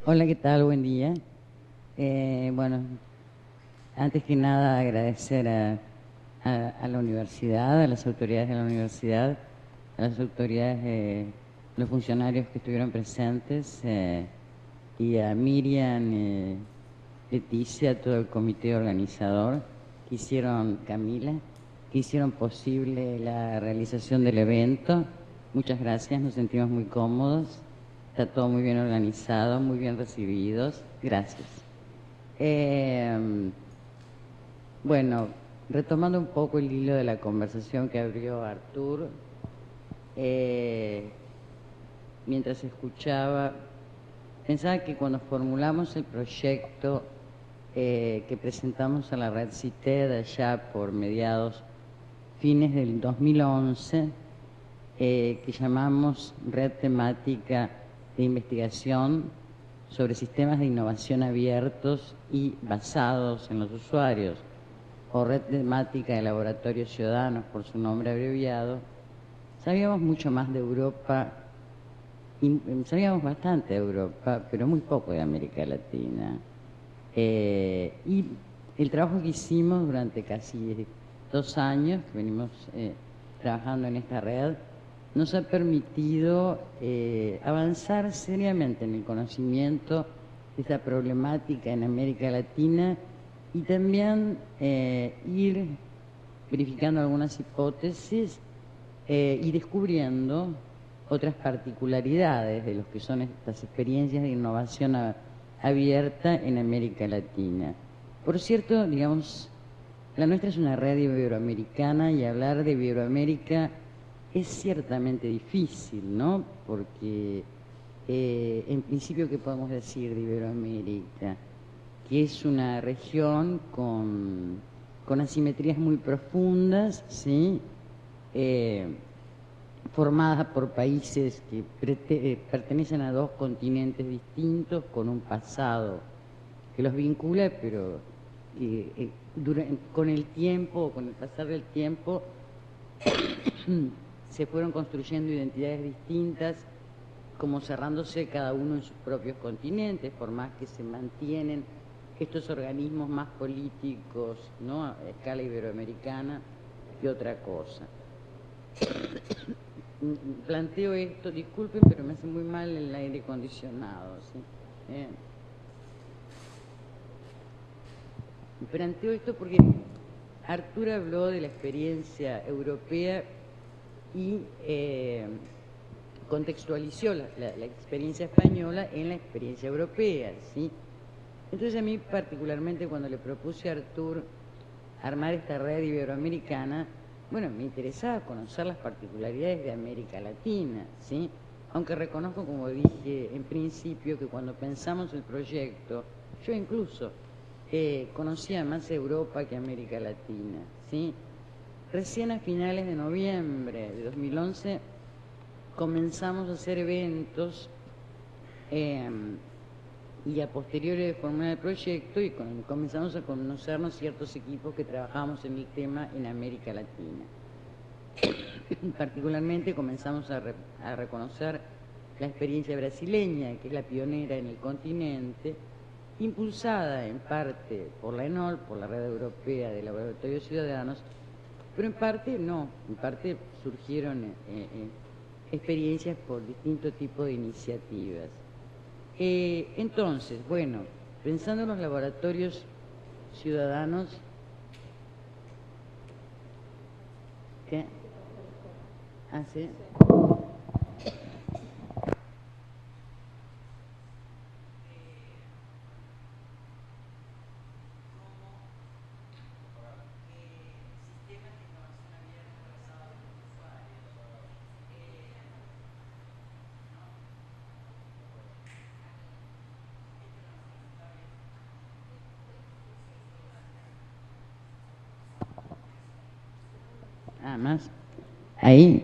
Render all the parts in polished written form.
Hola, ¿qué tal? Buen día. Bueno, antes que nada agradecer a la universidad, a las autoridades de la universidad, a las autoridades de los funcionarios que estuvieron presentes y a Miriam, Leticia, todo el comité organizador Camila, que hicieron posible la realización del evento. Muchas gracias, nos sentimos muy cómodos. Está todo muy bien organizado, muy bien recibidos. Gracias. Bueno, retomando un poco el hilo de la conversación que abrió Artur, eh, mientras escuchaba, pensaba que cuando formulamos el proyecto que presentamos a la red CITED allá por fines del 2011, que llamamos Red Temática de Investigación sobre Sistemas de Innovación Abiertos y Basados en los Usuarios, o Red Temática de Laboratorios Ciudadanos por su nombre abreviado. Sabíamos mucho más de Europa, sabíamos bastante de Europa, pero muy poco de América Latina. Y el trabajo que hicimos durante casi 2 años, que venimos trabajando en esta red, nos ha permitido avanzar seriamente en el conocimiento de esta problemática en América Latina y también ir verificando algunas hipótesis y descubriendo otras particularidades de lo que son estas experiencias de innovación abierta en América Latina. Por cierto, digamos, la nuestra es una red iberoamericana y hablar de Iberoamérica es ciertamente difícil, ¿no? Porque en principio, ¿qué podemos decir de Iberoamérica? Que es una región con asimetrías muy profundas, ¿sí? Formada por países que pertenecen a 2 continentes distintos, con un pasado que los vincula, pero con el tiempo, con el pasar del tiempo, se fueron construyendo identidades distintas, como cerrándose cada uno en sus propios continentes, por más que se mantienen estos organismos más políticos, ¿no?, a escala iberoamericana, que otra cosa. Planteo esto, disculpen, pero me hace muy mal el aire acondicionado, ¿sí? Planteo esto porque Artur habló de la experiencia europea y contextualizó la experiencia española en la experiencia europea, ¿sí? Entonces a mí particularmente, cuando le propuse a Artur armar esta red iberoamericana, bueno, me interesaba conocer las particularidades de América Latina, ¿sí? Aunque reconozco, como dije en principio, que cuando pensamos el proyecto, yo incluso conocía más Europa que América Latina, ¿sí? Recién a finales de noviembre de 2011 comenzamos a hacer eventos y a posteriori de formular el proyecto, y comenzamos a conocernos ciertos equipos que trabajamos en el tema en América Latina. Particularmente comenzamos a reconocer la experiencia brasileña, que es la pionera en el continente, impulsada en parte por la ENOL, por la Red Europea de Laboratorios Ciudadanos, pero en parte no, en parte surgieron experiencias por distintos tipos de iniciativas. Entonces, bueno, pensando en los laboratorios ciudadanos, ¿qué? ¿Ah, sí? Ah, más. Ahí.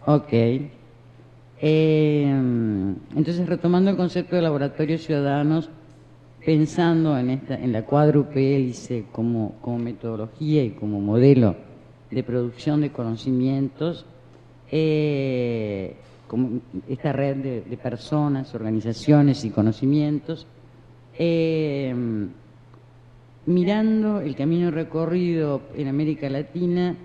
Ok. Entonces, retomando el concepto de laboratorios ciudadanos, pensando en la cuádruple hélice como metodología y como modelo de producción de conocimientos, esta red de personas, organizaciones y conocimientos, mirando el camino recorrido en América Latina,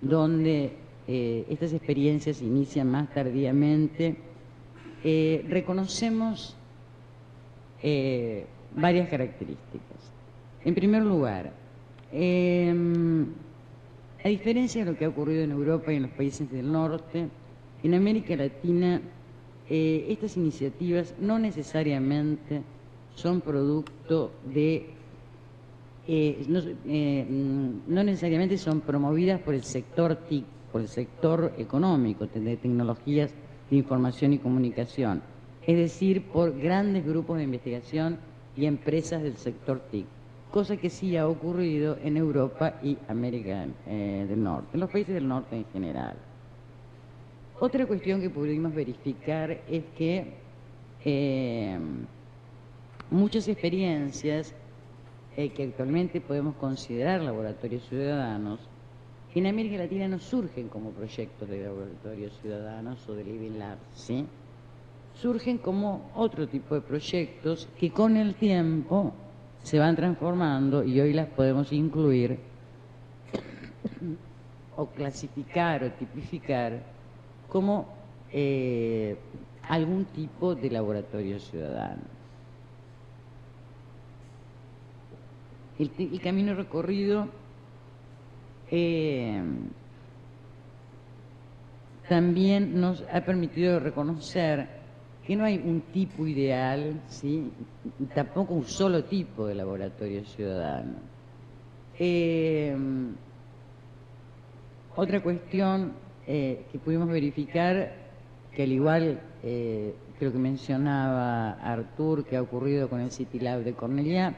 donde estas experiencias inician más tardíamente, reconocemos varias características. En primer lugar, a diferencia de lo que ha ocurrido en Europa y en los países del norte, en América Latina estas iniciativas no necesariamente son producto de, no necesariamente son promovidas por el sector TIC, por el sector económico, de tecnologías de información y comunicación, es decir, por grandes grupos de investigación y empresas del sector TIC, cosa que sí ha ocurrido en Europa y América del Norte, en los países del norte en general. Otra cuestión que pudimos verificar es que muchas experiencias que actualmente podemos considerar laboratorios ciudadanos, en América Latina no surgen como proyectos de laboratorios ciudadanos o de Living Labs, ¿sí? Surgen como otro tipo de proyectos que con el tiempo se van transformando y hoy las podemos incluir o clasificar o tipificar como algún tipo de laboratorio ciudadano. El camino recorrido también nos ha permitido reconocer que no hay un tipo ideal, ¿sí? Tampoco un solo tipo de laboratorio ciudadano. Otra cuestión que pudimos verificar, que al igual creo que mencionaba Artur, que ha ocurrido con el City Lab de Cornellá,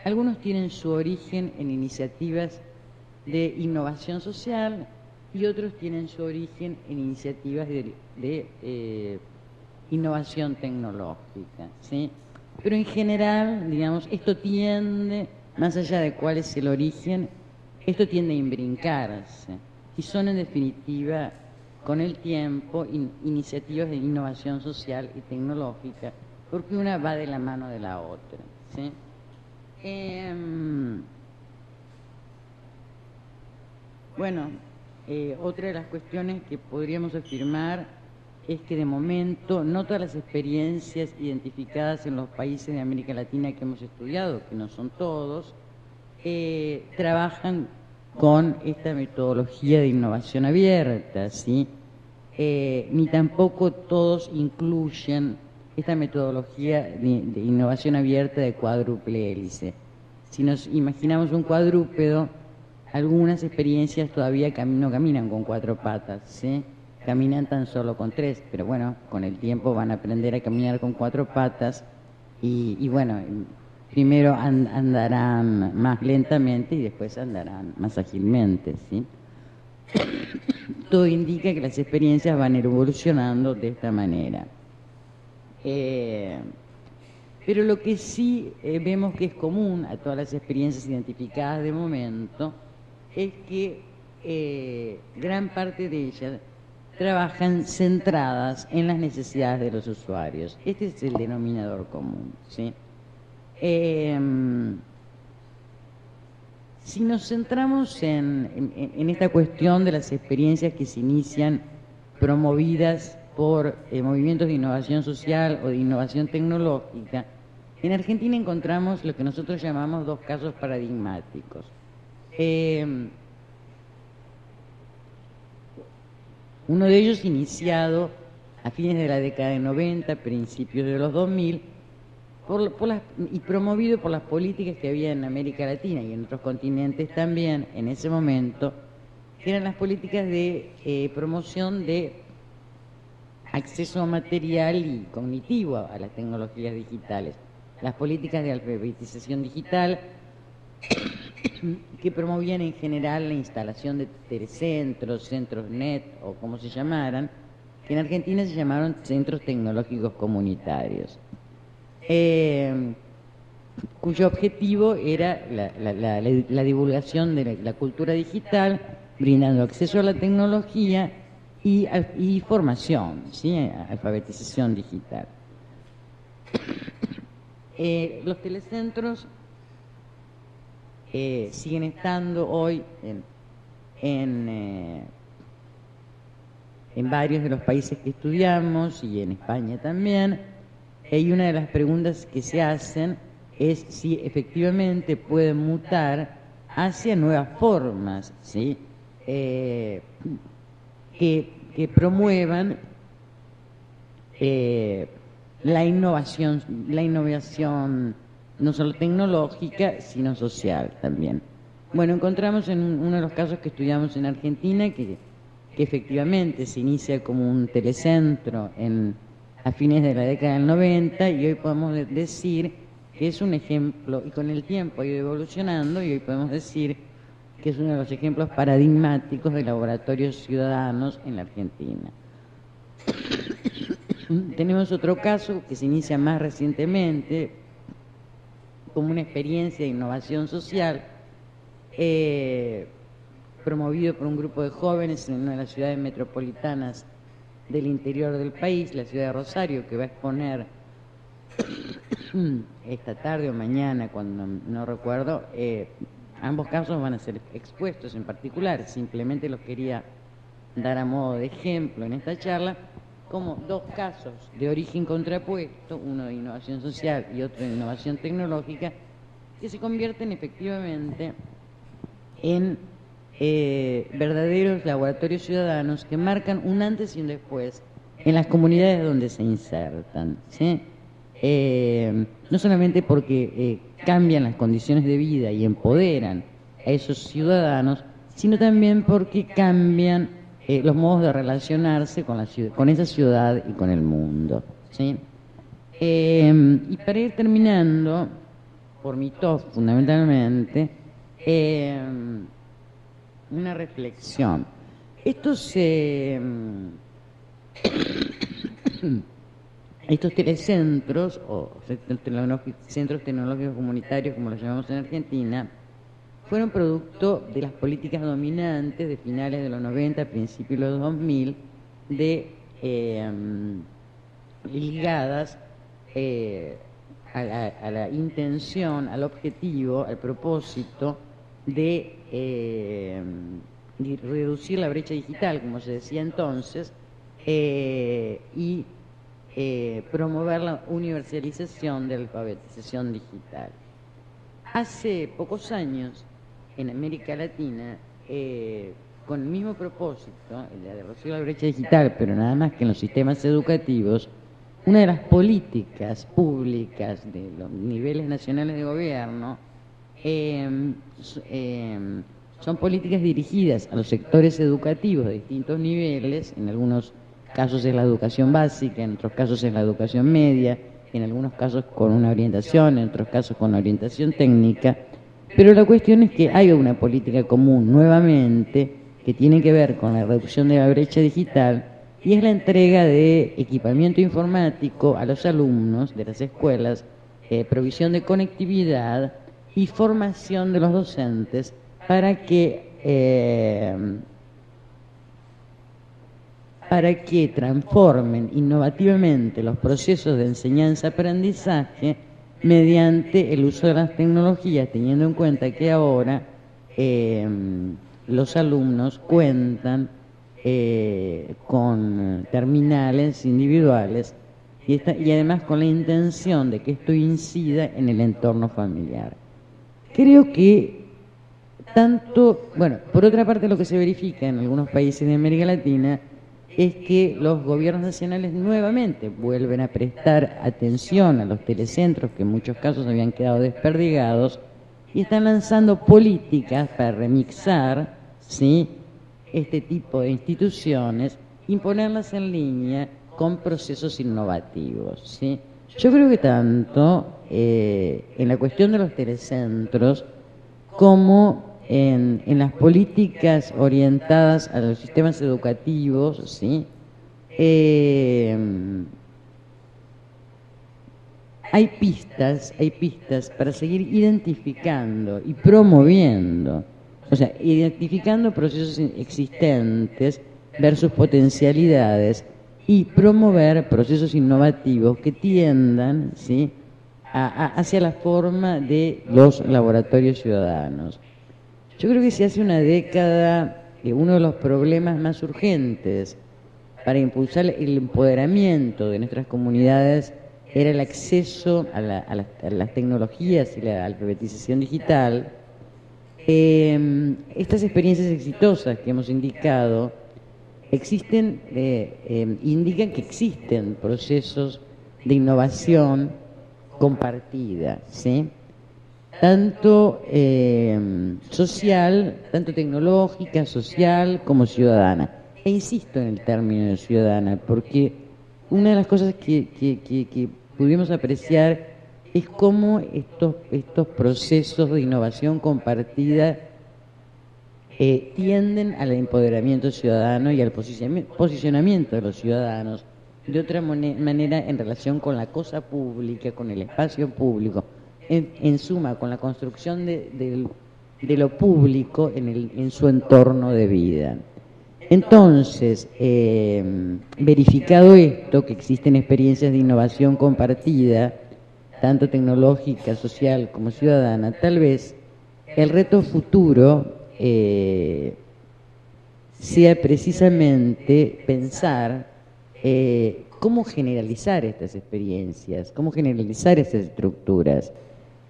algunos tienen su origen en iniciativas de innovación social y otros tienen su origen en iniciativas de innovación tecnológica, ¿sí? Pero en general, digamos, esto tiende, más allá de cuál es el origen, esto tiende a imbrincarse y son en definitiva, con el tiempo, iniciativas de innovación social y tecnológica, porque una va de la mano de la otra, ¿sí? Bueno, otra de las cuestiones que podríamos afirmar es que de momento no todas las experiencias identificadas en los países de América Latina que hemos estudiado, que no son todos, trabajan con esta metodología de innovación abierta, ¿sí? Ni tampoco todos incluyen esta metodología de innovación abierta de cuádruple hélice. Si nos imaginamos un cuadrúpedo, algunas experiencias todavía no caminan con 4 patas, ¿sí? Caminan tan solo con 3, pero bueno, con el tiempo van a aprender a caminar con 4 patas y bueno, primero andarán más lentamente y después andarán más ágilmente, ¿sí? Todo indica que las experiencias van evolucionando de esta manera. Pero lo que sí vemos que es común a todas las experiencias identificadas de momento es que gran parte de ellas trabajan centradas en las necesidades de los usuarios. Este es el denominador común, ¿sí? Si nos centramos en esta cuestión de las experiencias que se inician promovidas por movimientos de innovación social o de innovación tecnológica, en Argentina encontramos lo que nosotros llamamos 2 casos paradigmáticos. Uno de ellos iniciado a fines de la década de 90, principios de los 2000, y promovido por las políticas que había en América Latina y en otros continentes también en ese momento, que eran las políticas de promoción de acceso material y cognitivo a las tecnologías digitales, las políticas de alfabetización digital que promovían en general la instalación de telecentros, centros NET o como se llamaran, que en Argentina se llamaron centros tecnológicos comunitarios, cuyo objetivo era la divulgación de la cultura digital, brindando acceso a la tecnología y formación, ¿sí? Alfabetización digital. Los telecentros siguen estando hoy en varios de los países que estudiamos y en España también, y una de las preguntas que se hacen es si efectivamente pueden mutar hacia nuevas formas, ¿sí? Que promuevan la innovación no solo tecnológica, sino social también. Bueno, encontramos en uno de los casos que estudiamos en Argentina que efectivamente se inicia como un telecentro a fines de la década del 90 y hoy podemos decir que es un ejemplo, y con el tiempo ha ido evolucionando, y hoy podemos decir que es uno de los ejemplos paradigmáticos de laboratorios ciudadanos en la Argentina. Tenemos otro caso que se inicia más recientemente como una experiencia de innovación social promovido por un grupo de jóvenes en una de las ciudades metropolitanas del interior del país, la ciudad de Rosario, que va a exponer esta tarde o mañana, cuando no recuerdo. Ambos casos van a ser expuestos en particular, simplemente los quería dar a modo de ejemplo en esta charla, como dos casos de origen contrapuesto, uno de innovación social y otro de innovación tecnológica, que se convierten efectivamente en verdaderos laboratorios ciudadanos que marcan un antes y un después en las comunidades donde se insertan, ¿sí? No solamente porque cambian las condiciones de vida y empoderan a esos ciudadanos, sino también porque cambian los modos de relacionarse con esa ciudad y con el mundo, ¿sí? Y para ir terminando, por mi top fundamentalmente, una reflexión. Estos telecentros o centros tecnológicos comunitarios, como los llamamos en Argentina, fueron producto de las políticas dominantes de finales de los 90, principios de los 2000, ligadas a la intención, al objetivo, al propósito de reducir la brecha digital, como se decía entonces, y promover la universalización de la alfabetización digital. Hace pocos años, en América Latina, con el mismo propósito, el de reducir la brecha digital, pero nada más que en los sistemas educativos, una de las políticas públicas de los niveles nacionales de gobierno son políticas dirigidas a los sectores educativos de distintos niveles. En algunos casos es la educación básica, en otros casos es la educación media, en algunos casos con una orientación, en otros casos con una orientación técnica, pero la cuestión es que hay una política común nuevamente que tiene que ver con la reducción de la brecha digital, y es la entrega de equipamiento informático a los alumnos de las escuelas, provisión de conectividad y formación de los docentes para que transformen innovativamente los procesos de enseñanza-aprendizaje mediante el uso de las tecnologías, teniendo en cuenta que ahora los alumnos cuentan con terminales individuales y además con la intención de que esto incida en el entorno familiar. Creo que por otra parte, lo que se verifica en algunos países de América Latina es que los gobiernos nacionales nuevamente vuelven a prestar atención a los telecentros que en muchos casos habían quedado desperdigados y están lanzando políticas para remixar, ¿sí?, este tipo de instituciones, imponerlas en línea con procesos innovativos, ¿sí? Yo creo que tanto en la cuestión de los telecentros como en las políticas orientadas a los sistemas educativos, ¿sí?, hay pistas para seguir identificando y promoviendo, o sea, identificando procesos existentes ver sus potencialidades y promover procesos innovativos que tiendan, ¿sí?, hacia la forma de los laboratorios ciudadanos. Yo creo que si hace una década uno de los problemas más urgentes para impulsar el empoderamiento de nuestras comunidades era el acceso a las tecnologías y la alfabetización digital, estas experiencias exitosas que hemos indicado indican que existen procesos de innovación compartida, ¿sí?, tanto social, tanto tecnológica, social, como ciudadana. E insisto en el término de ciudadana, porque una de las cosas que pudimos apreciar es cómo estos procesos de innovación compartida tienden al empoderamiento ciudadano y al posicionamiento de los ciudadanos de otra manera en relación con la cosa pública, con el espacio público, en suma, con la construcción de lo público en su entorno de vida. Entonces, verificado esto, que existen experiencias de innovación compartida, tanto tecnológica, social como ciudadana, tal vez el reto futuro sea precisamente pensar cómo generalizar estas experiencias, cómo generalizar estas estructuras.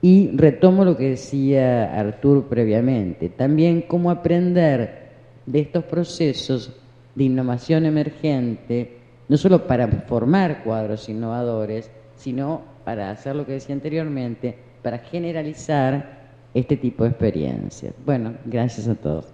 Y retomo lo que decía Artur previamente, también cómo aprender de estos procesos de innovación emergente, no solo para formar cuadros innovadores, sino para hacer lo que decía anteriormente, para generalizar este tipo de experiencias. Bueno, gracias a todos.